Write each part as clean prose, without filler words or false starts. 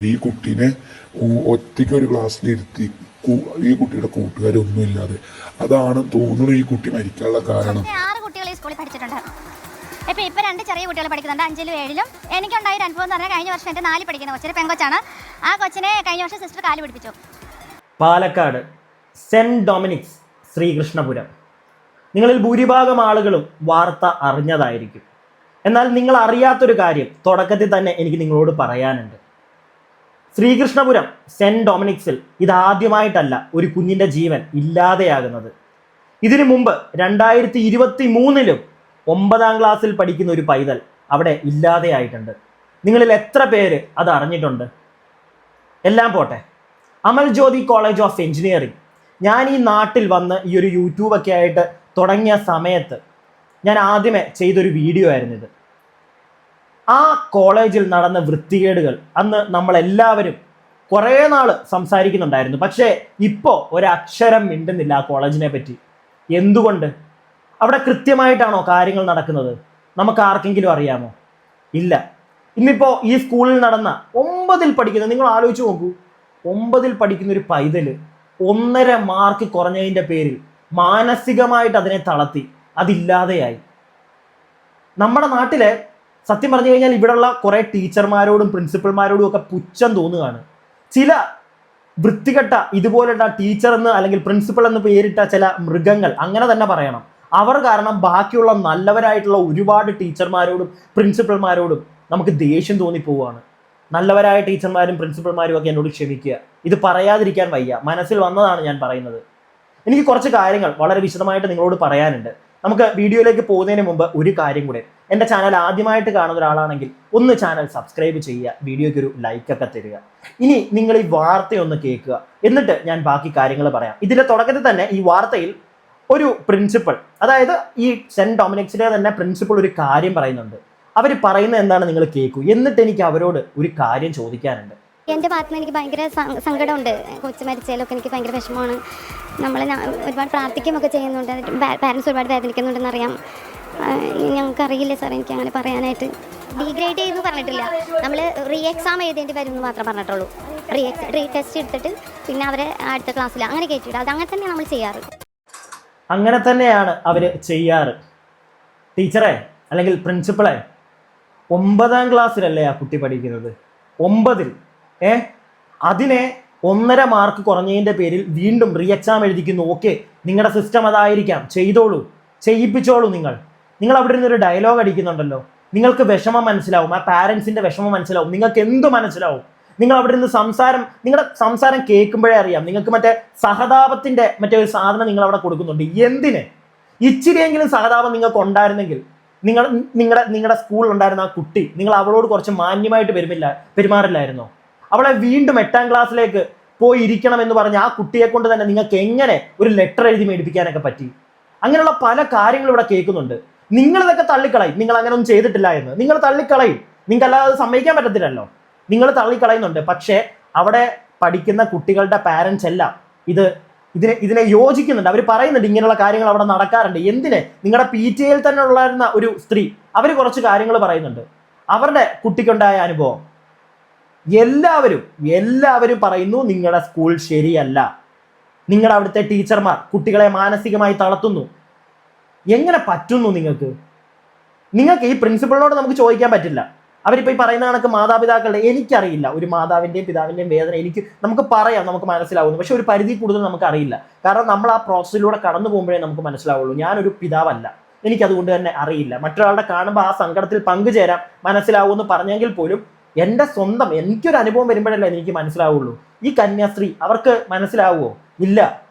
ഈ കുട്ടീനെ ഒറ്റയ്ക്ക് ഒരു ക്ലാസ്സിലിരുത്തി ഈ കുട്ടിയുടെ കൂട്ടുകാരൊന്നും ഇല്ലാതെ അതാണ് തോന്നുന്നു ഈ കുട്ടി മരിക്കാനുള്ള കാരണം. 6 കുട്ടികൾ ഈ സ്കൂളിൽ പഠിച്ചിട്ടുണ്ട്. ഇപ്പൊ 2 ചെറിയ കുട്ടികൾ പഠിക്കുന്നുണ്ട്, 5ലും 7ലും. എനിക്കുണ്ടായ ഒരു അനുഭവം എന്ന് പറഞ്ഞാൽ കഴിഞ്ഞ വർഷം എൻ്റെ 4 പഠിക്കുന്ന കൊച്ചിന് പെങ്കൊച്ചാണ്. ആ കൊച്ചിനെ കഴിഞ്ഞ വർഷം സിസ്റ്റർ കാല് പിടിപ്പിച്ചു. Palakkad saint Dominic's Sreekrishnapuram. നിങ്ങളിൽ ഭൂരിഭാഗം ആളുകളും വാർത്ത അറിഞ്ഞതായിരിക്കും. എന്നാൽ നിങ്ങൾ അറിയാത്തൊരു കാര്യം തുടക്കത്തിൽ തന്നെ എനിക്ക് നിങ്ങളോട് പറയാനുണ്ട്. ശ്രീകൃഷ്ണപുരം സെന്റ് ഡൊമിനിക്സിൽ ഇതാദ്യമായിട്ടല്ല ഒരു കുഞ്ഞിൻ്റെ ജീവൻ ഇല്ലാതെയാകുന്നത്. ഇതിനു മുമ്പ് 2023 9ാം ക്ലാസ്സിൽ പഠിക്കുന്ന ഒരു പൈതൽ അവിടെ ഇല്ലാതെയായിട്ടുണ്ട്. നിങ്ങളിൽ എത്ര പേര് അത് അറിഞ്ഞിട്ടുണ്ട്? എല്ലാം പോട്ടെ, Amal Jyothi college of engineering ഞാൻ ഈ നാട്ടിൽ വന്ന് ഈ ഒരു യൂട്യൂബൊക്കെ ആയിട്ട് തുടങ്ങിയ സമയത്ത് ഞാൻ ആദ്യമേ ചെയ്തൊരു വീഡിയോ ആയിരുന്നു ഇത്. ആ കോളേജിൽ നടന്ന വൃത്തികേടുകൾ അന്ന് നമ്മളെല്ലാവരും കുറേ നാൾ സംസാരിക്കുന്നുണ്ടായിരുന്നു. പക്ഷേ ഇപ്പോൾ ഒരക്ഷരം മിണ്ടുന്നില്ല ആ കോളേജിനെ പറ്റി. എന്തുകൊണ്ട്? അവിടെ കൃത്യമായിട്ടാണോ കാര്യങ്ങൾ നടക്കുന്നത്? നമുക്ക് ആർക്കെങ്കിലും അറിയാമോ? ഇല്ല. ഇന്നിപ്പോൾ ഈ സ്കൂളിൽ നടന്ന 9ൽ പഠിക്കുന്ന, നിങ്ങൾ ആലോചിച്ച് നോക്കൂ, 9ൽ പഠിക്കുന്ന ഒരു പൈതല് 1.5 മാർക്ക് കുറഞ്ഞതിൻ്റെ പേരിൽ മാനസികമായിട്ട് അതിനെ തളർത്തി അതില്ലാതെയായി. നമ്മുടെ നാട്ടിലെ സത്യം പറഞ്ഞു കഴിഞ്ഞാൽ ഇവിടെയുള്ള കുറേ ടീച്ചർമാരോടും പ്രിൻസിപ്പൽമാരോടും ഒക്കെ പുച്ഛം തോന്നുകയാണ്. ചില വൃത്തികെട്ട ഇതുപോലുള്ള ടീച്ചർ എന്ന് അല്ലെങ്കിൽ പ്രിൻസിപ്പൽ എന്ന് പേരിട്ട ചില മൃഗങ്ങൾ, അങ്ങനെ തന്നെ പറയണം, അവർ കാരണം ബാക്കിയുള്ള നല്ലവരായിട്ടുള്ള ഒരുപാട് ടീച്ചർമാരോടും പ്രിൻസിപ്പൽമാരോടും നമുക്ക് ദേഷ്യം തോന്നിപ്പോവുകയാണ്. നല്ലവരായ ടീച്ചർമാരും പ്രിൻസിപ്പൽമാരും ഒക്കെ എന്നോട് ക്ഷമിക്കുക, ഇത് പറയാതിരിക്കാൻ വയ്യ, മനസ്സിൽ വന്നതാണ് ഞാൻ പറയുന്നത്. എനിക്ക് കുറച്ച് കാര്യങ്ങൾ വളരെ വിശദമായിട്ട് നിങ്ങളോട് പറയാനുണ്ട്. നമുക്ക് വീഡിയോയിലേക്ക് പോകുന്നതിന് മുമ്പ് ഒരു കാര്യം കൂടെ, എൻ്റെ ചാനൽ ആദ്യമായിട്ട് കാണുന്ന ഒരാളാണെങ്കിൽ ഒന്ന് ചാനൽ സബ്സ്ക്രൈബ് ചെയ്യുക, വീഡിയോയ്ക്ക് ഒരു ലൈക്കൊക്കെ തരിക. ഇനി നിങ്ങൾ ഈ വാർത്തയൊന്ന് കേൾക്കുക, എന്നിട്ട് ഞാൻ ബാക്കി കാര്യങ്ങൾ പറയാം. ഇതിൻ്റെ തുടക്കത്തിൽ തന്നെ ഈ വാർത്തയിൽ ഒരു പ്രിൻസിപ്പൽ, അതായത് ഈ സെന്റ് ഡൊമിനിക്സിലെ തന്നെ പ്രിൻസിപ്പൽ ഒരു കാര്യം പറയുന്നുണ്ട്. അവർ പറയുന്നത് എന്താണ് നിങ്ങൾ കേൾക്കൂ, എന്നിട്ട് എനിക്ക് അവരോട് ഒരു കാര്യം ചോദിക്കാനുണ്ട്. എൻ്റെ ഭാഗത്ത് നിന്ന് എനിക്ക് ഭയങ്കര സങ്കടമുണ്ട്. കൊച്ചു മരിച്ചാലൊക്കെ എനിക്ക് ഭയങ്കര വിഷമമാണ്. നമ്മൾ ഒരുപാട് പ്രാർത്ഥിക്കുകയൊക്കെ ചെയ്യുന്നുണ്ട്, പാരൻസ് ഒരുപാട് വേദനിക്കുന്നുണ്ടെന്നറിയാം. ഞങ്ങൾക്കറിയില്ല സാർ, എനിക്ക് അങ്ങനെ പറയാനായിട്ട്. ഡീഗ്രേഡ് ചെയ്തെന്ന് പറഞ്ഞിട്ടില്ല, നമ്മൾ റീ എക്സാം എഴുതേണ്ടി വരും എന്ന് മാത്രമേ പറഞ്ഞിട്ടുള്ളൂ. റീ ടെസ്റ്റ് എടുത്തിട്ട് പിന്നെ അവരെ അടുത്ത ക്ലാസ്സിൽ അങ്ങനെ കയറ്റിയിട്ട് അത് അങ്ങനെ തന്നെയാണ് നമ്മൾ ചെയ്യാറ്. അങ്ങനെ തന്നെയാണ് അവർ ചെയ്യാറ്. ടീച്ചറെ അല്ലെങ്കിൽ പ്രിൻസിപ്പളെ, 9ാം ക്ലാസ്സിലല്ലേ ആ കുട്ടി പഠിക്കുന്നത്? 9ൽ അതിനെ 1.5 മാർക്ക് കുറഞ്ഞതിൻ്റെ പേരിൽ വീണ്ടും റീ എക്സാം എഴുതിക്കുന്നു. ഓക്കെ, നിങ്ങളുടെ സിസ്റ്റം അതായിരിക്കാം, ചെയ്തോളൂ, ചെയ്യിപ്പിച്ചോളൂ. നിങ്ങൾ അവിടെ നിന്നൊരു ഡയലോഗ് അടിക്കുന്നുണ്ടല്ലോ, നിങ്ങൾക്ക് വിഷമം മനസ്സിലാവും, ആ പാരൻസിൻ്റെ വിഷമം മനസ്സിലാവും, നിങ്ങൾക്ക് എന്ത് മനസ്സിലാവും. നിങ്ങൾ അവിടെ നിന്ന് നിങ്ങളുടെ സംസാരം കേൾക്കുമ്പോഴേ അറിയാം, നിങ്ങൾക്ക് മറ്റേ സഹതാപത്തിൻ്റെ മറ്റേ ഒരു സാധനം നിങ്ങൾ അവിടെ കൊടുക്കുന്നുണ്ട്. എന്തിന്? ഇച്ചിരിയെങ്കിലും സഹതാപം നിങ്ങൾക്ക് ഉണ്ടായിരുന്നെങ്കിൽ നിങ്ങളുടെ സ്കൂളിൽ ഉണ്ടായിരുന്ന ആ കുട്ടി, നിങ്ങൾ അവളോട് കുറച്ച് മാന്യമായിട്ട് പെരുമാറില്ലായിരുന്നോ? അവളെ വീണ്ടും 8ാം ക്ലാസ്സിലേക്ക് പോയി ഇരിക്കണമെന്ന് പറഞ്ഞ് ആ കുട്ടിയെ കൊണ്ട് തന്നെ നിങ്ങൾക്ക് എങ്ങനെ ഒരു ലെറ്റർ എഴുതി മേടിപ്പിക്കാനൊക്കെ പറ്റി? അങ്ങനെയുള്ള പല കാര്യങ്ങളും ഇവിടെ കേൾക്കുന്നുണ്ട്. നിങ്ങളിതൊക്കെ തള്ളിക്കളയും, നിങ്ങൾ അങ്ങനെ ഒന്നും ചെയ്തിട്ടില്ല എന്ന് നിങ്ങൾ തള്ളിക്കളയും. നിങ്ങൾക്ക് അല്ലാതെ അത് സമ്മതിക്കാൻ പറ്റത്തില്ലല്ലോ, നിങ്ങൾ തള്ളിക്കളയുന്നുണ്ട്. പക്ഷേ അവിടെ പഠിക്കുന്ന കുട്ടികളുടെ പാരൻസ് എല്ലാം ഇതിനെ യോജിക്കുന്നുണ്ട്. അവർ പറയുന്നുണ്ട് ഇങ്ങനെയുള്ള കാര്യങ്ങൾ അവിടെ നടക്കാറുണ്ട്. എന്തിന്? നിങ്ങളുടെ PTA തന്നെ ഉള്ളായിരുന്ന ഒരു സ്ത്രീ, അവർ കുറച്ച് കാര്യങ്ങൾ പറയുന്നുണ്ട്, അവരുടെ കുട്ടിക്കുണ്ടായ അനുഭവം. എല്ലാവരും പറയുന്നു നിങ്ങളുടെ സ്കൂൾ ശരിയല്ല, നിങ്ങളുടെ അവിടുത്തെ ടീച്ചർമാർ കുട്ടികളെ മാനസികമായി തളർത്തുന്നു. എങ്ങനെ പറ്റുന്നു നിങ്ങൾക്ക് ഈ പ്രിൻസിപ്പളിനോട് നമുക്ക് ചോദിക്കാൻ പറ്റില്ല. അവരിപ്പോൾ ഈ പറയുന്ന കണക്ക് മാതാപിതാക്കളുടെ, എനിക്കറിയില്ല ഒരു മാതാവിൻ്റെയും പിതാവിൻ്റെയും വേദന നമുക്ക് പറയാം, നമുക്ക് മനസ്സിലാവുന്നു. പക്ഷെ ഒരു പരിധി കൂടുതൽ നമുക്ക് അറിയില്ല. കാരണം നമ്മൾ ആ പ്രോസസ്സിലൂടെ കടന്നു പോകുമ്പോഴേ നമുക്ക് മനസ്സിലാവുള്ളൂ. ഞാനൊരു പിതാവല്ല, എനിക്കതുകൊണ്ട് തന്നെ അറിയില്ല. മറ്റൊരാളുടെ കാണുമ്പോൾ ആ സങ്കടത്തിൽ പങ്കുചേരാം, മനസ്സിലാവുമെന്ന് പറഞ്ഞെങ്കിൽ പോലും എനിക്കൊരു അനുഭവം വരുമ്പോഴല്ലേ എനിക്ക് മനസ്സിലാവുള്ളൂ. ഈ കന്യാസ്ത്രീ അവർക്ക് മനസ്സിലാവുമോ? ഇല്ല.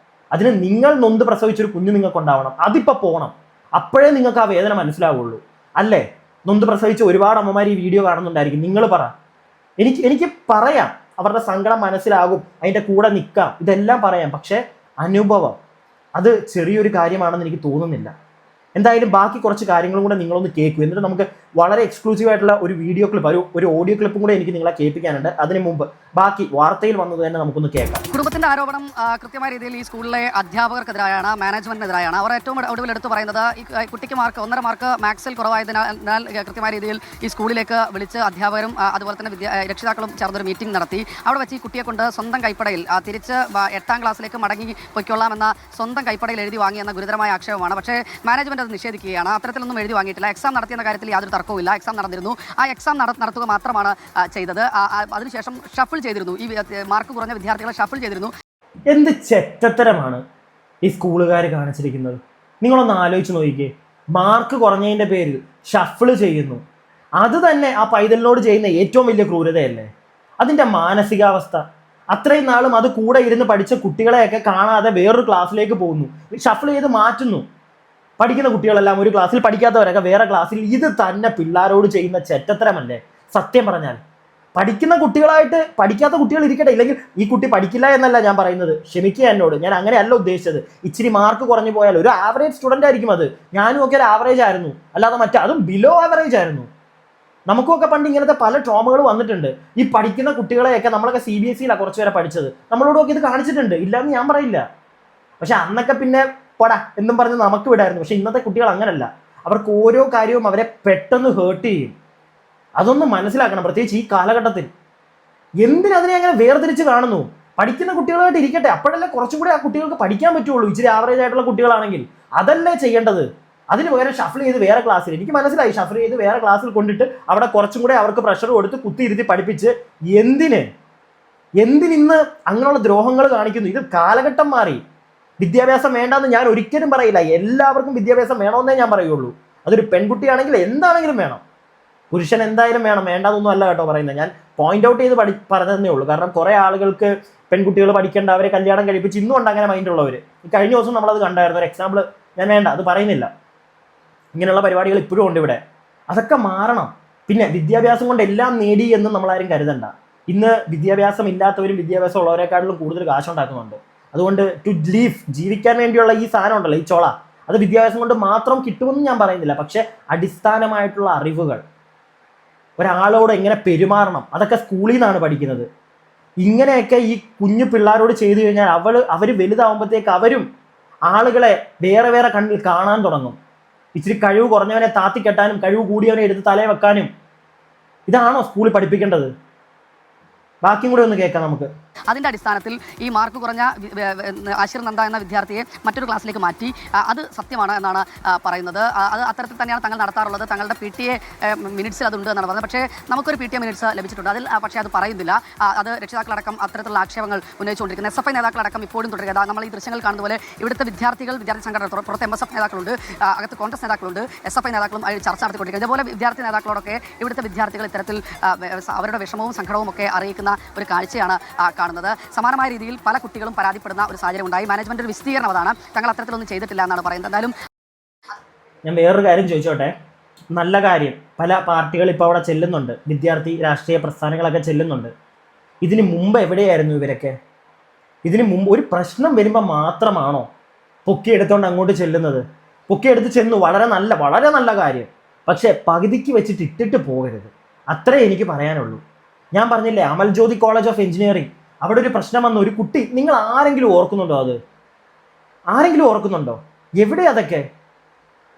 അതിന് നിങ്ങൾ നൊന്ത് പ്രസവിച്ചൊരു കുഞ്ഞ് നിങ്ങൾക്ക് ഉണ്ടാവണം, അതിപ്പോൾ പോകണം, അപ്പോഴേ നിങ്ങൾക്ക് ആ വേദന മനസ്സിലാവുള്ളൂ. അല്ലേ? നൊന്ത് പ്രസവിച്ച് ഒരുപാട് അമ്മമാർ ഈ വീഡിയോ കാണുന്നുണ്ടായിരിക്കും. നിങ്ങൾ പറ, എനിക്ക് പറയാം, അവരുടെ സങ്കടം മനസ്സിലാകും, അതിൻ്റെ കൂടെ നിൽക്കാം, ഇതെല്ലാം പറയാം. പക്ഷേ അനുഭവം അത് ചെറിയൊരു കാര്യമാണെന്ന് എനിക്ക് തോന്നുന്നില്ല. എന്തായാലും ബാക്കി കുറച്ച് കാര്യങ്ങളും കൂടെ നിങ്ങളൊന്ന് കേൾക്കൂ. എന്നിട്ട് നമുക്ക് വളരെ എക്സ്ക്ലൂസീവ് ആയിട്ടുള്ള ഒരു വീഡിയോ ക്ലിപ്പ്, ഒരു ഓഡിയോ ക്ലിപ്പും കൂടെ എനിക്ക് നിങ്ങളെ കേൾപ്പിക്കാനുണ്ട്. അതിന് മുമ്പ് ബാക്കി വാർത്തയിൽ വന്നത് തന്നെ നമുക്കൊന്ന് കേൾക്കാം. കുടുംബത്തിന്റെ ആരോപണം കൃത്യമായ രീതിയിൽ ഈ സ്കൂളിലെ അധ്യാപകർക്കെതിരായാണ്, മാനേജ്മെന്റിനെതിരായാണ്. അവർ ഏറ്റവും ഒടുവിൽ എടുത്തു പറയുന്നത് ഈ കുട്ടിക്ക് 1.5 മാർക്ക് മാത്സിൽ കുറവായതിനാൽ കൃത്യമായ രീതിയിൽ ഈ സ്കൂളിലേക്ക് വിളിച്ച് അധ്യാപകരും അതുപോലെ തന്നെ രക്ഷിതാക്കളും ചേർന്നൊരു മീറ്റിംഗ് നടത്തി. അവിടെ വെച്ച് ഈ കുട്ടിയെ കൊണ്ട് സ്വന്തം കൈപ്പടയിൽ തിരിച്ച് 8ാം ക്ലാസ്സിലേക്ക് മടങ്ങി പൊയ്ക്കൊള്ളാമെന്ന സ്വന്തം കൈപ്പടയിൽ എഴുതി വാങ്ങിയെന്ന ഗുരുതരമായ ആക്ഷേപമാണ്. പക്ഷേ മാനേജ്മെന്റ് അത് നിഷേധിക്കുകയാണ്. അത്തരത്തിലൊന്നും എഴുതി വാങ്ങിയിട്ടില്ല. എക്സാം നടത്തിയെന്ന കാര്യത്തിൽ യാതൊരു തർക്കവുമില്ല. എക്സാം നടന്നിരുന്നു. ആ എക്സാം നടത്തുക മാത്രമാണ് ചെയ്തത്. അതിനുശേഷം ഷഫിൾ ചെയ്തിരുന്നു. ഈ മാർക്ക് കുറഞ്ഞ വിദ്യാർത്ഥികളെ ഷഫിൾ ചെയ്തിരുന്നു. എന്ത് ചെറ്റത്തരമാണ് ഈ സ്കൂളുകാർ കാണിച്ചിരിക്കുന്നത്? നിങ്ങളൊന്ന് ആലോചിച്ച് നോക്കിക്കേ. മാർക്ക് കുറഞ്ഞതിൻ്റെ പേരിൽ ഷഫിൾ ചെയ്യുന്നു. അത് തന്നെ ആ പൈതലിനോട് ചെയ്യുന്ന ഏറ്റവും വലിയ ക്രൂരതയല്ലേ? അതിൻ്റെ മാനസികാവസ്ഥ. അത്രയും നാളും അത് കൂടെ ഇരുന്ന് പഠിച്ച കുട്ടികളെയൊക്കെ കാണാതെ വേറൊരു ക്ലാസ്സിലേക്ക് പോകുന്നു, ഷഫിൾ ചെയ്ത് മാറ്റുന്നു. പഠിക്കുന്ന കുട്ടികളെല്ലാം ഒരു ക്ലാസ്സിൽ, പഠിക്കാത്തവരൊക്കെ വേറെ ക്ലാസ്സിൽ. ഇത് തന്നെ പിള്ളേരോട് ചെയ്യുന്ന ചെറ്റത്തരമല്ലേ സത്യം പറഞ്ഞാൽ? പഠിക്കുന്ന കുട്ടികളായിട്ട് പഠിക്കാത്ത കുട്ടികൾ ഇരിക്കട്ടെ. ഇല്ലെങ്കിൽ ഈ കുട്ടി പഠിക്കില്ല എന്നല്ല ഞാൻ പറയുന്നത്, ക്ഷമിക്കുക എന്നോട്, ഞാൻ അങ്ങനെയല്ല ഉദ്ദേശിച്ചത്. ഇച്ചിരി മാർക്ക് കുറഞ്ഞു പോയാൽ ഒരു ആവറേജ് സ്റ്റുഡൻ്റ് ആയിരിക്കും അത്. ഞാനും ഒക്കെ ഒരു ആവറേജ് ആയിരുന്നു, അല്ലാതെ അതും ബിലോ ആവറേജ് ആയിരുന്നു. നമുക്കൊക്കെ പണ്ട് ഇങ്ങനത്തെ പല ട്രോമകൾ വന്നിട്ടുണ്ട്. ഈ പഠിക്കുന്ന കുട്ടികളെയൊക്കെ നമ്മളൊക്കെ CBSE കുറച്ച് പേരെ പഠിച്ചത്, നമ്മളോടൊക്കെ ഇത് കാണിച്ചിട്ടുണ്ട്, ഇല്ലയെന്ന് ഞാൻ പറയില്ല. പക്ഷെ അന്നൊക്കെ പിന്നെ പോടാ എന്നും പറഞ്ഞ് നമുക്ക് വിടായിരുന്നു. പക്ഷെ ഇന്നത്തെ കുട്ടികൾ അങ്ങനല്ല. അവർക്ക് ഓരോ കാര്യവും അവരെ പെട്ടെന്ന് ഹേർട്ട് ചെയ്യും. അതൊന്നും മനസ്സിലാക്കണം, പ്രത്യേകിച്ച് ഈ കാലഘട്ടത്തിൽ. എന്തിനതിനെ അങ്ങനെ വേർതിരിച്ച് കാണുന്നു? പഠിക്കുന്ന കുട്ടികളായിട്ട് ഇരിക്കട്ടെ, അപ്പോഴല്ലേ കുറച്ചും കൂടി ആ കുട്ടികൾക്ക് പഠിക്കാൻ പറ്റുള്ളൂ. ഇച്ചിരി ആവറേജ് ആയിട്ടുള്ള കുട്ടികളാണെങ്കിൽ അതല്ലേ ചെയ്യേണ്ടത്. അതിന് പകരം ഷഫിൾ ചെയ്ത് വേറെ ക്ലാസ്സിൽ, എനിക്ക് മനസ്സിലായി, ഷഫിൾ ചെയ്ത് വേറെ ക്ലാസ്സിൽ കൊണ്ടിട്ട് അവിടെ കുറച്ചും കൂടെ അവർക്ക് പ്രഷർ കൊടുത്ത് കുത്തിയിരുത്തി പഠിപ്പിച്ച് എന്തിനിന്ന് അങ്ങനെയുള്ള ദ്രോഹങ്ങൾ കാണിക്കുന്നു? ഇത് കാലഘട്ടം മാറി. വിദ്യാഭ്യാസം വേണ്ടെന്ന് ഞാൻ ഒരിക്കലും പറയില്ല. എല്ലാവർക്കും വിദ്യാഭ്യാസം വേണമെന്നേ ഞാൻ പറയുള്ളൂ. അതൊരു പെൺകുട്ടിയാണെങ്കിൽ എന്താണെങ്കിലും വേണം, പുരുഷൻ എന്തായാലും വേണം, വേണ്ടാതൊന്നും അല്ല കേട്ടോ പറയുന്നത്. ഞാൻ പോയിന്റ് ഔട്ട് ചെയ്ത് പറഞ്ഞതേ ഉള്ളൂ. കാരണം കുറേ ആളുകൾക്ക് പെൺകുട്ടികൾ പഠിക്കേണ്ട, അവരെ കല്യാണം കഴിപ്പിച്ച് ഇന്നും ഉണ്ട് അങ്ങനെ മൈൻഡുള്ളവർ. കഴിഞ്ഞ ദിവസം നമ്മളത് കണ്ടായിരുന്നു. ഒരു എക്സാമ്പിൾ ഞാൻ വേണ്ട, അത് പറയുന്നില്ല. ഇങ്ങനെയുള്ള പരിപാടികൾ ഇപ്പോഴും ഉണ്ട് ഇവിടെ. അതൊക്കെ മാറണം. പിന്നെ വിദ്യാഭ്യാസം കൊണ്ട് എല്ലാം നേടി എന്ന് നമ്മളാരും കരുതണ്ട. ഇന്ന് വിദ്യാഭ്യാസം ഇല്ലാത്തവരും വിദ്യാഭ്യാസം ഉള്ളവരെക്കാട്ടിലും കൂടുതൽ കാശുണ്ടാക്കുന്നുണ്ട്. അതുകൊണ്ട് ജീവിക്കാൻ വേണ്ടിയുള്ള ഈ സാധനം ഉണ്ടല്ലോ, ഈ ചോള, അത് വിദ്യാഭ്യാസം കൊണ്ട് മാത്രം കിട്ടുമെന്ന് ഞാൻ പറയുന്നില്ല. പക്ഷെ അടിസ്ഥാനമായിട്ടുള്ള അറിവുകൾ, ഒരാളോട് എങ്ങനെ പെരുമാറണം, അതൊക്കെ സ്കൂളിൽ നിന്നാണ് പഠിക്കുന്നത്. ഇങ്ങനെയൊക്കെ ഈ കുഞ്ഞു പിള്ളേരോട് ചെയ്തു കഴിഞ്ഞാൽ അവർ വലുതാവുമ്പോഴത്തേക്ക് അവരും ആളുകളെ വേറെ വേറെ കണ്ണിൽ കാണാൻ തുടങ്ങും. ഇച്ചിരി കഴിവ് കുറഞ്ഞവനെ താത്തിക്കെട്ടാനും കഴിവ് കൂടിയവനെ എടുത്ത് തലയെ വെക്കാനും. ഇതാണോ സ്കൂളിൽ പഠിപ്പിക്കേണ്ടത്? ബാക്കിയും കൂടെ ഒന്ന് കേൾക്കാം നമുക്ക്. അതിൻ്റെ അടിസ്ഥാനത്തിൽ ഈ മാർക്ക് കുറഞ്ഞ ആശിർ നന്ദ എന്ന വിദ്യാർത്ഥിയെ മറ്റൊരു ക്ലാസ്സിലേക്ക് മാറ്റി. അത് സത്യമാണ് എന്നാണ് പറയുന്നത്. അത് അത്തരത്തിൽ തന്നെയാണ് തങ്ങൾ നടത്താറുള്ളത്. തങ്ങളുടെ PTA മിനിറ്റ്സിൽ അതുണ്ട് എന്നാണ് പറഞ്ഞത്. പക്ഷേ നമുക്കൊരു PTA മിനിറ്റ്സ് ലഭിച്ചിട്ടുണ്ട്. അതിൽ പക്ഷേ അത് പറയുന്നില്ല. അത് രക്ഷിതാക്കളടക്കം അത്തരത്തിലുള്ള ആക്ഷേപങ്ങൾ ഉന്നയിച്ചുകൊണ്ടിരിക്കുന്നത്. SFI നേതാക്കളടക്കം ഇപ്പോഴും തുടരുക. നമ്മൾ ഈ ദൃശ്യങ്ങൾ കാണുന്ന പോലെ ഇവിടുത്തെ വിദ്യാർത്ഥി സംഘടന, പുറത്ത് MSF നേതാക്കളുണ്ട്, അകത്ത് കോൺഗ്രസ് നേതാക്കളുണ്ട്, SFI നേതാക്കളും അതിൽ ചർച്ച നടത്തിക്കൊണ്ടിരിക്കുന്നത്. ഇതുപോലെ വിദ്യാർത്ഥി നേതാക്കളോടൊക്കെ ഇവിടുത്തെ വിദ്യാർത്ഥികൾ ഇത്തരത്തിൽ അവരുടെ വിഷമവും സങ്കടവും ഒക്കെ അറിയിക്കുന്ന ഒരു കാഴ്ചയാണ് കാണുന്നത്. സമാനമായ രീതിയിൽ പല കുട്ടികളും പരാതിപ്പെടുന്ന ഒരു സാഹചര്യം ഉണ്ടായി. മാനേജ്മെന്റ് ഒരു വിശദീകരണം അതാണ്, തങ്ങൾ അത്തരത്തിലൊന്നും ചെയ്തിട്ടില്ല എന്നാണ് പറയുന്നത്. എന്തായാലും ഞാൻ വേറൊരു കാര്യം ചോദിച്ചോട്ടെ. നല്ല കാര്യം, പല പാർട്ടികൾ ഇപ്പോൾ അവിടെ ചെല്ലുന്നുണ്ട്, വിദ്യാർത്ഥി രാഷ്ട്രീയ പ്രസ്ഥാനങ്ങളൊക്കെ ചെല്ലുന്നുണ്ട്. ഇതിന് മുമ്പ് എവിടെയായിരുന്നു ഇവരൊക്കെ? ഇതിന് മുമ്പ് ഒരു പ്രശ്നം വരുമ്പോൾ മാത്രമാണോ പൊക്കിയെടുത്തോണ്ട് അങ്ങോട്ട് ചെല്ലുന്നത്? പൊക്കിയെടുത്ത് ചെന്നു, വളരെ നല്ല കാര്യം. പക്ഷേ പകുതിക്ക് വെച്ചിട്ട് ഇട്ടിട്ട് പോകരുത്. അത്രേ എനിക്ക് പറയാനുള്ളൂ. ഞാൻ പറഞ്ഞില്ലേ, അമൽജ്യോതി കോളേജ് ഓഫ് എഞ്ചിനീയറിംഗ്, അവിടെ ഒരു പ്രശ്നം വന്ന ഒരു കുട്ടി, നിങ്ങൾ ആരെങ്കിലും ഓർക്കുന്നുണ്ടോ? ആരെങ്കിലും ഓർക്കുന്നുണ്ടോ? എവിടെ അതൊക്കെ?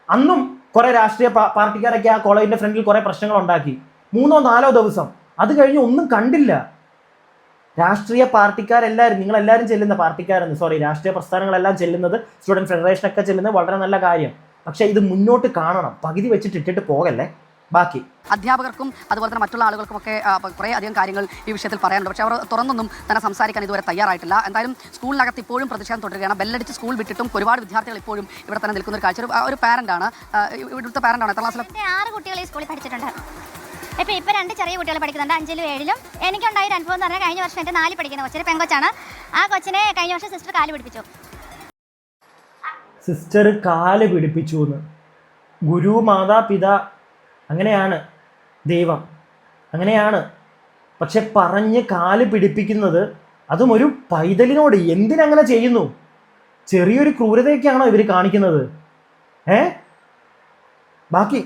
അന്നും കുറെ രാഷ്ട്രീയ പാർട്ടിക്കാരൊക്കെ ആ കോളേജിന്റെ ഫ്രണ്ടിൽ കുറെ പ്രശ്നങ്ങൾ ഉണ്ടാക്കി, 3-4 ദിവസം. അത് കഴിഞ്ഞ് ഒന്നും കണ്ടില്ല. രാഷ്ട്രീയ പാർട്ടിക്കാരെല്ലാവരും, നിങ്ങളെല്ലാവരും ചെല്ലുന്ന രാഷ്ട്രീയ പ്രസ്ഥാനങ്ങളെല്ലാം ചെല്ലുന്നത്, സ്റ്റുഡൻറ് ഫെഡറേഷനൊക്കെ ചെല്ലുന്നത് വളരെ നല്ല കാര്യം. പക്ഷേ ഇത് മുന്നോട്ട് കാണണം, പകുതി വെച്ചിട്ട് ഇട്ടിട്ട് പോകല്ലേ. ബാക്കി അധ്യാപകർക്കും അതുപോലെ തന്നെ മറ്റുള്ള ആളുകൾക്കുമൊക്കെ കുറേ അധികം കാര്യങ്ങൾ ഈ വിഷയത്തിൽ പറയാനുണ്ട്. പക്ഷേ അവർ തുറന്നൊന്നും തന്നെ സംസാരിക്കാൻ ഇതുവരെ തയ്യാറായിട്ടില്ല. എന്തായാലും സ്കൂളിനകത്ത് ഇപ്പോഴും പ്രതിഷേധം തുടരുകയാണ്. ബെല്ലടിച്ച് സ്കൂൾ വിട്ടിട്ടും ഒരുപാട് വിദ്യാർത്ഥികൾ ഇപ്പോഴും ഇവിടെ തന്നെ നിൽക്കുന്ന ഒരു കാഴ്ച. ഒരു പാരന്റാണ്, ഇവിടുത്തെ പാരന്റാണ്. എത്ര ക്ലാസ്സിൽ? 6 കുട്ടികൾ ഈ സ്കൂളിൽ പഠിച്ചിട്ടുണ്ട്. ഇപ്പോൾ 2 ചെറിയ കുട്ടികൾ പഠിക്കുന്നുണ്ട്, 5ലും 7ലും. എനിക്കുണ്ടായ ഒരു അനുഭവം എന്ന് പറഞ്ഞാൽ, കഴിഞ്ഞ വർഷം എൻ്റെ 4 പഠിക്കുന്ന കൊച്ചിന്, പെങ്കൊച്ചാണ്. ആ കൊച്ചിനെ കഴിഞ്ഞ വർഷം സിസ്റ്റർ കാല് പിടിപ്പിച്ചു. സിസ്റ്റർ കാല് പിടിപ്പിച്ചു എന്ന്. ഗുരു, മാതാപിതാ, അങ്ങനെയാണ് ദൈവം, അങ്ങനെയാണ്. പക്ഷെ പറഞ്ഞ് കാല് പിടിപ്പിക്കുന്നത്, അതും ഒരു പൈതലിനോട്, എന്തിനങ്ങനെ ചെയ്യുന്നു? ചെറിയൊരു ക്രൂരതയൊക്കെയാണോ ഇവർ കാണിക്കുന്നത്? ബാക്കി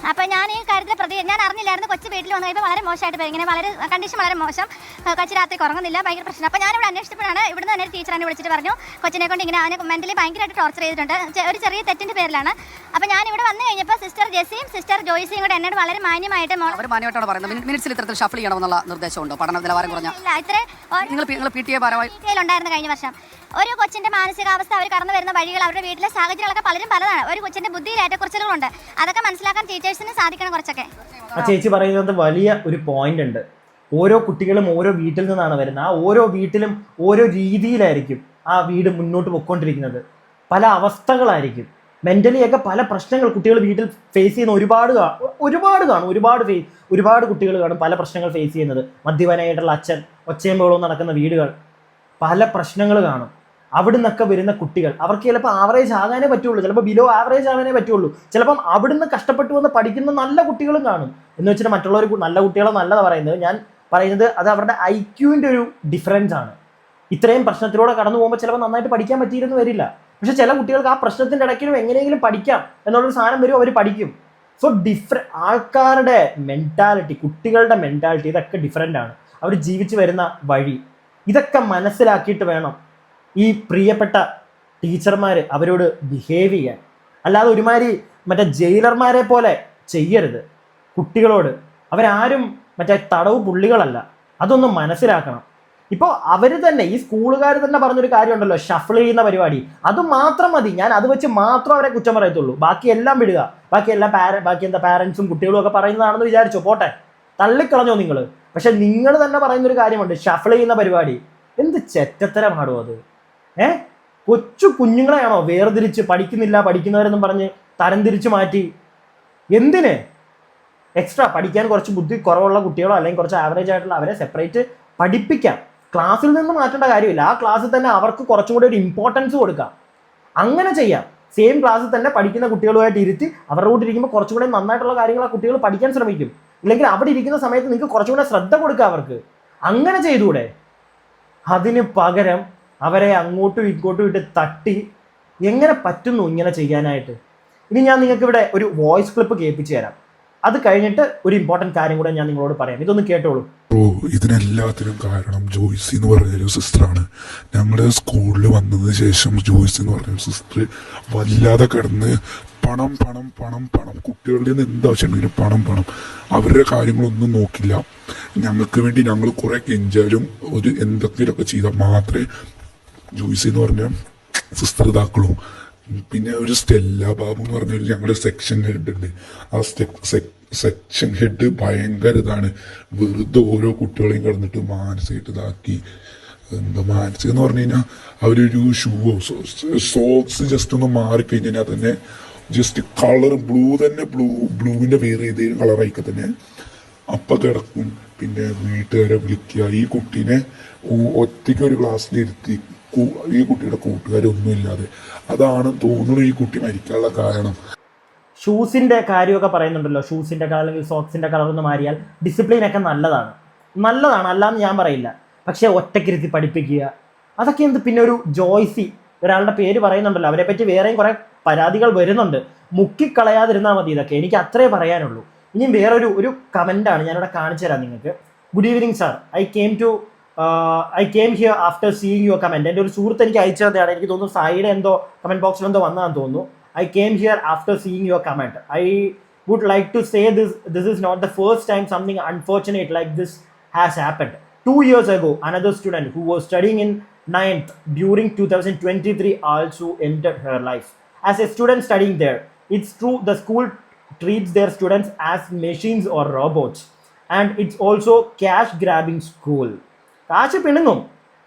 അപ്പോൾ ഞാൻ ഈ കാര്യത്തിൽ ഞാൻ അറിഞ്ഞില്ലായിരുന്നു. കൊച്ചു വീട്ടിൽ വന്നു കഴിയുമ്പോൾ വളരെ മോശമായിട്ട് പോയി. ഇങ്ങനെ വളരെ കണ്ടീഷൻ വളരെ മോശം. കൊച്ചു രാത്രി ഉറങ്ങുന്നില്ല, ഭയങ്കര പ്രശ്നം. അപ്പോൾ ഞാനിവിടെ അന്വേഷിച്ചപ്പോഴാണ് ഇവിടുന്ന് തന്നെ ഒരു ടീച്ചർ എന്നെ വിളിച്ചിട്ട് പറഞ്ഞു കൊച്ചിനെ കൊണ്ട് ഇങ്ങനെ അവനെ മെൻ്റലി ഭയങ്കരമായിട്ട് ടോർച്ചർ ചെയ്തിട്ടുണ്ട്, ഒരു ചെറിയ തെറ്റിൻ്റെ പേരിലാണ്. അപ്പോൾ ഞാൻ ഇവിടെ വന്നു കഴിഞ്ഞപ്പോൾ സിസ്റ്റർ ജെസിയും സിസ്റ്റർ ജോയ്സിയും കൂടെ എന്നോട് വളരെ മാന്യമായിട്ട് അവർ മാന്യമായിട്ടാണ് പറയുന്നത്. മിനിറ്റ്സിൽ ഇത്തരത്തിൽ ഷഫിൾ ചെയ്യണമെന്നുള്ള നിർദ്ദേശമുണ്ടോ? പഠന നിലവാരം കുറഞ്ഞ നിങ്ങൾ PTA ഭാരമായി ഉണ്ടായിരുന്നു കഴിഞ്ഞ വർഷം. ഒരു കൊച്ചിന്റെ മാനസികാവസ്ഥ, അവർ കടന്നു വരുന്ന വഴികൾ, അവരുടെ വീട്ടിലെ സാഹചര്യങ്ങളൊക്കെ പലരും പലതാണ്. ഒരു കൊച്ചിന്റെ ബുദ്ധിയിൽ ഏറ്റക്കുറച്ചിലുകളുണ്ട്. അതൊക്കെ മനസ്സിലാക്കാൻ ടീച്ചേഴ്സിന് സാധിക്കണം കുറച്ചൊക്കെ. ആ ചേച്ചി പറയുന്നത് വലിയ ഒരു പോയിന്റ് ഉണ്ട്. ഓരോ കുട്ടികളും ഓരോ വീട്ടിൽ നിന്നാണ് വരുന്നത്. ആ ഓരോ വീട്ടിലും ഓരോ രീതിയിലായിരിക്കും ആ വീട് മുന്നോട്ട് പോയിക്കൊണ്ടിരിക്കുന്നത്. പല അവസ്ഥകളായിരിക്കും. മെൻ്റലിയൊക്കെ പല പ്രശ്നങ്ങൾ കുട്ടികൾ വീട്ടിൽ ഫേസ് ചെയ്യുന്ന ഒരുപാട് കുട്ടികൾ കാണും പല പ്രശ്നങ്ങൾ ഫേസ് ചെയ്യുന്നത്. മദ്യപാനായിട്ടുള്ള അച്ഛൻ, ഒച്ചയും ബഹളവും നടക്കുന്ന വീടുകൾ, പല പ്രശ്നങ്ങൾ കാണും. അവിടെ നിന്നൊക്കെ വരുന്ന കുട്ടികൾ അവർക്ക് ചിലപ്പോൾ ആവറേജ് ആകാനേ പറ്റുള്ളൂ, ചിലപ്പോൾ ബിലോ ആവറേജ് ആകാനേ പറ്റുള്ളൂ. ചിലപ്പം അവിടുന്ന് കഷ്ടപ്പെട്ടു വന്ന് പഠിക്കുന്ന നല്ല കുട്ടികളും കാണും. എന്ന് വെച്ചിട്ട് മറ്റുള്ളവർ നല്ല കുട്ടികളെ നല്ലതാണ് പറയുന്നത്. ഞാൻ പറയുന്നത് അത് അവരുടെ IQവിൻ്റെ ഒരു ഡിഫറൻസ് ആണ്. ഇത്രയും പ്രശ്നത്തിലൂടെ കടന്നു പോകുമ്പോൾ ചിലപ്പോൾ നന്നായിട്ട് പഠിക്കാൻ പറ്റിയിരുന്നു വരില്ല. പക്ഷെ ചില കുട്ടികൾക്ക് ആ പ്രശ്നത്തിൻ്റെ ഇടയ്ക്കിലും എങ്ങനെയെങ്കിലും പഠിക്കാം എന്നുള്ളൊരു സാധനം വരും, അവർ പഠിക്കും. സോ ആൾക്കാരുടെ മെൻറ്റാലിറ്റി, കുട്ടികളുടെ മെൻറ്റാലിറ്റി ഇതൊക്കെ ഡിഫറെൻ്റ് ആണ്. അവർ ജീവിച്ചു വരുന്ന വഴി ഇതൊക്കെ മനസ്സിലാക്കിയിട്ട് വേണം ഈ പ്രിയപ്പെട്ട ടീച്ചർമാർ അവരോട് ബിഹേവ് ചെയ്യാൻ. അല്ലാതെ ഒരുമാതിരി മറ്റേ ജയിലർമാരെ പോലെ ചെയ്യരുത് കുട്ടികളോട്. അവരാരും മറ്റേ തടവ് പുള്ളികളല്ല, അതൊന്നും മനസ്സിലാക്കണം. ഇപ്പോൾ അവർ തന്നെ, ഈ സ്കൂളുകാർ തന്നെ പറഞ്ഞൊരു കാര്യമുണ്ടല്ലോ, ഷഫിൾ ചെയ്യുന്ന പരിപാടി, അത് മാത്രം മതി. ഞാൻ അത് വെച്ച് മാത്രം അവരെ കുറ്റം പറയത്തുള്ളൂ. ബാക്കി എല്ലാം വിടുക. ബാക്കി എന്താ പാരൻസും കുട്ടികളും ഒക്കെ പറയുന്നതാണെന്ന് വിചാരിച്ചോ, പോട്ടെ, തള്ളിക്കളഞ്ഞോ നിങ്ങൾ. പക്ഷെ നിങ്ങൾ തന്നെ പറയുന്നൊരു കാര്യമുണ്ട്, ഷഫിൾ ചെയ്യുന്ന പരിപാടി. എന്ത് ചെറ്റത്തരമാണോ അത്? കൊച്ചു കുഞ്ഞുങ്ങളെയാണോ വേർതിരിച്ച് പഠിക്കുന്നവരെന്നും പറഞ്ഞ് തരംതിരിച്ച് മാറ്റി? എന്തിന്? എക്സ്ട്രാ പഠിക്കാൻ കുറച്ച് ബുദ്ധി കുറവുള്ള കുട്ടികളോ അല്ലെങ്കിൽ കുറച്ച് ആവറേജ് ആയിട്ടുള്ള അവരെ സെപ്പറേറ്റ് പഠിപ്പിക്കാം. ക്ലാസ്സിൽ നിന്ന് മാറ്റേണ്ട കാര്യമില്ല. ആ ക്ലാസ്സിൽ തന്നെ അവർക്ക് കുറച്ചും കൂടി ഒരു ഇമ്പോർട്ടൻസ് കൊടുക്കാം. അങ്ങനെ ചെയ്യാം. സെയിം ക്ലാസ്സിൽ തന്നെ പഠിക്കുന്ന കുട്ടികളുമായിട്ട് ഇരുത്തി അവരുടെ കൂടെ ഇരിക്കുമ്പോൾ കുറച്ചും കൂടി നന്നായിട്ടുള്ള കാര്യങ്ങൾ ആ കുട്ടികൾ പഠിക്കാൻ ശ്രമിക്കും. ഇല്ലെങ്കിൽ അവിടെ ഇരിക്കുന്ന സമയത്ത് നിങ്ങൾക്ക് കുറച്ചും കൂടെ ശ്രദ്ധ കൊടുക്കുക അവർക്ക്. അങ്ങനെ ചെയ്തുകൂടെ? അതിന് പകരം അവരെ അങ്ങോട്ടും ഇങ്ങോട്ടും ഇട്ട് തട്ടി എങ്ങനെ പറ്റുന്നു ഇങ്ങനെ ചെയ്യാനായിട്ട്? ഇനി ഞാൻ നിങ്ങൾക്ക് ഇവിടെ ഒരു വോയിസ് ക്ലിപ്പ് കേൾപ്പിച്ചു തരാം. അത് കഴിഞ്ഞിട്ട് ഒരു ഇമ്പോർട്ടൻറ്റ് കാര്യം കൂടെ ഞാൻ നിങ്ങളോട് പറയാം. ഇതൊന്ന് കേട്ടോളൂ. ഇതിനെല്ലാത്തിനും കാരണം ജോയ്സി എന്ന് പറഞ്ഞൊരു സിസ്റ്ററാണ്. ഞങ്ങളുടെ സ്കൂളിൽ വന്നതിന് ശേഷം ജോയ്സി എന്ന് പറഞ്ഞൊരു സിസ്റ്റർ വല്ലാതെ കിടന്ന് പണം കുട്ടികളുടെ നിന്ന് എന്താവശ്യമുണ്ടെങ്കിലും പണം അവരുടെ കാര്യങ്ങളൊന്നും നോക്കില്ല. ഞങ്ങൾക്ക് വേണ്ടി ഞങ്ങൾ കുറെ കെഞ്ചാലും ഒരു എന്തെങ്കിലുമൊക്കെ ചെയ്താൽ മാത്രമേ ജോയ്സി എന്ന് പറഞ്ഞ സിസ്റ്റർ ഇതാക്കുള്ളൂ. പിന്നെ ഒരു സ്റ്റെല്ല ബാബു എന്ന് പറഞ്ഞൊരു ഞങ്ങളുടെ സെക്ഷൻ ഹെഡ് ഉണ്ട്. ആ സെക്ഷൻ ഹെഡ് ഭയങ്കര ഇതാണ്. വെറുതെ ഓരോ കുട്ടികളെയും കിടന്നിട്ട് മാനസികമായിട്ട് ഇതാക്കി. മാനസികം എന്ന് പറഞ്ഞു കഴിഞ്ഞാൽ അവരൊരു ഷൂവോ സോക്സ് ജസ്റ്റ് ഒന്ന് മാറിക്കഴിഞ്ഞാൽ തന്നെ ജസ്റ്റ് കളർ ബ്ലൂവിൻ്റെ വേറെ ഏതെങ്കിലും കളറായിക്കെ തന്നെ അപ്പം കിടക്കും. പിന്നെ വീട്ടുകാരെ വിളിക്കുക. ഈ കുട്ടീനെ ഒറ്റയ്ക്ക് ഒരു ക്ലാസ്സിലിരുത്തി ഈ കുട്ടിയുടെ കൂട്ടുകാരൊന്നും ഇല്ലാതെ. അതാണ് തോന്നുന്നു ഈ കുട്ടി മരിക്കാനുള്ള കാരണം. ഷൂസിൻ്റെ കാര്യമൊക്കെ പറയുന്നുണ്ടല്ലോ, ഷൂസിൻ്റെ കളർ അല്ലെങ്കിൽ സോക്സിൻ്റെ കളർ ഒന്ന് മാറിയാൽ ഡിസിപ്ലിനൊക്കെ നല്ലതാണ്, അല്ലാന്ന് ഞാൻ പറയില്ല. പക്ഷേ ഒറ്റയ്ക്കിരുത്തി പഠിപ്പിക്കുക അതൊക്കെ എന്ത്? പിന്നെ ഒരു ജോയ്സി ഒരാളുടെ പേര് പറയുന്നുണ്ടല്ലോ, അവരെ പറ്റി വേറെയും കുറേ പരാതികൾ വരുന്നുണ്ട്. മുക്കിക്കളയാതിരുന്നാൽ മതി. ഇതൊക്കെ എനിക്ക് അത്രേ പറയാനുള്ളൂ. ഇനിയും വേറൊരു കമൻ്റാണ് ഞാനിവിടെ കാണിച്ചു തരാം നിങ്ങൾക്ക്. Good evening sir, I came here after seeing your comment. എൻ്റെ ഒരു സുഹൃത്ത് എനിക്ക് അയച്ചു തന്നെയാണ്. എനിക്ക് തോന്നുന്നു സായിയുടെ എന്തോ കമൻറ്റ് ബോക്സിൽ എന്തോ വന്നതാണെന്ന് തോന്നുന്നു. I came here after seeing your comment. I would like to say this is not the first time something unfortunate like this has happened. 2 years ago, another student who was studying in 9th during 2023 also ended her life. As a student studying there, it's true the school treats their students as machines or robots. And it's also cash grabbing school. കാശ് പിണുങ്ങും.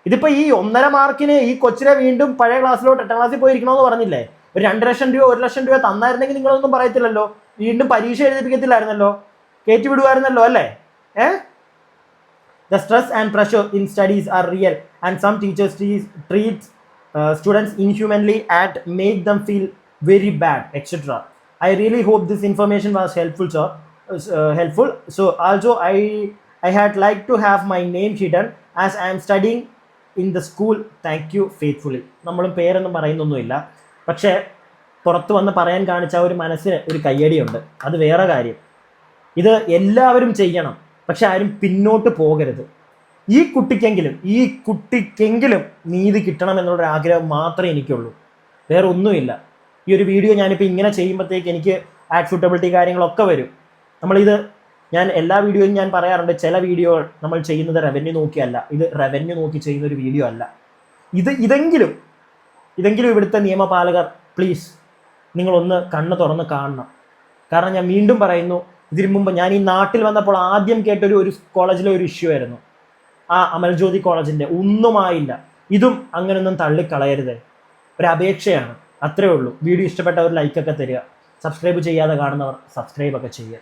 ഇതിപ്പോൾ ഈ 1.5 മാർക്കിന് ഈ കൊച്ചിനെ വീണ്ടും പഴയ ക്ലാസ്സിലോട്ട് 8ാം ക്ലാസ്സിൽ പോയിരിക്കണമെന്ന് പറഞ്ഞില്ലേ? ഒരു 2 ലക്ഷം രൂപ 1 ലക്ഷം രൂപ തന്നായിരുന്നെങ്കിൽ നിങ്ങളൊന്നും പറയത്തില്ലല്ലോ, വീണ്ടും പരീക്ഷ എഴുതിപ്പിക്കത്തില്ലായിരുന്നല്ലോ, കയറ്റി വിടുമായിരുന്നല്ലോ അല്ലേ? The stress and pressure in studies are real and some teachers treat students inhumanly and make them feel very bad, etc. I really hope this information was helpful, sir. Helpful. So also I had like to have my name hidden as I am studying in the school. Thank you faithfully. നമ്മളും പേരൊന്നും പറയുന്നൊന്നുമില്ല. പക്ഷേ പുറത്ത് വന്ന് പറയാൻ കാണിച്ച ആ ഒരു മനസ്സിന് ഒരു കയ്യടിയുണ്ട്. അത് വേറെ കാര്യം. ഇത് എല്ലാവരും ചെയ്യണം, പക്ഷെ ആരും പിന്നോട്ട് പോകരുത്. ഈ കുട്ടിക്കെങ്കിലും നീതി കിട്ടണം എന്നുള്ളൊരു ആഗ്രഹം മാത്രമേ എനിക്കുള്ളൂ, വേറെ ഒന്നുമില്ല. ഈ ഒരു വീഡിയോ ഞാനിപ്പോൾ ഇങ്ങനെ ചെയ്യുമ്പോഴത്തേക്ക് എനിക്ക് ആക്സെപ്റ്റബിലിറ്റി കാര്യങ്ങളൊക്കെ വരും. ഞാൻ എല്ലാ വീഡിയോയും ഞാൻ പറയാറുണ്ട്, ചില വീഡിയോ നമ്മൾ ചെയ്യുന്നത് റവന്യൂ നോക്കിയല്ല, ഇത് റവന്യൂ നോക്കി ചെയ്യുന്ന ഒരു വീഡിയോ അല്ല. ഇതെങ്കിലും ഇവിടുത്തെ നിയമപാലകർ പ്ലീസ് നിങ്ങളൊന്ന് കണ്ണ് തുറന്ന് കാണണം. കാരണം ഞാൻ വീണ്ടും പറയുന്നു, ഇതിനു മുമ്പ് ഞാൻ ഈ നാട്ടിൽ വന്നപ്പോൾ ആദ്യം കേട്ടൊരു കോളേജിലെ ഒരു ഇഷ്യൂ ആയിരുന്നു, ആ അമൽജ്യോതി കോളേജിൻ്റെ. ഒന്നുമായില്ല. ഇതും അങ്ങനെയൊന്നും തള്ളിക്കളയരുത്, ഒരു അപേക്ഷയാണ്. അത്രേ ഉള്ളൂ. വീഡിയോ ഇഷ്ടപ്പെട്ട ഒരു ലൈക്കൊക്കെ തരിക. സബ്സ്ക്രൈബ് ചെയ്യാതെ കാണുന്നവർ സബ്സ്ക്രൈബ് ഒക്കെ ചെയ്യുക.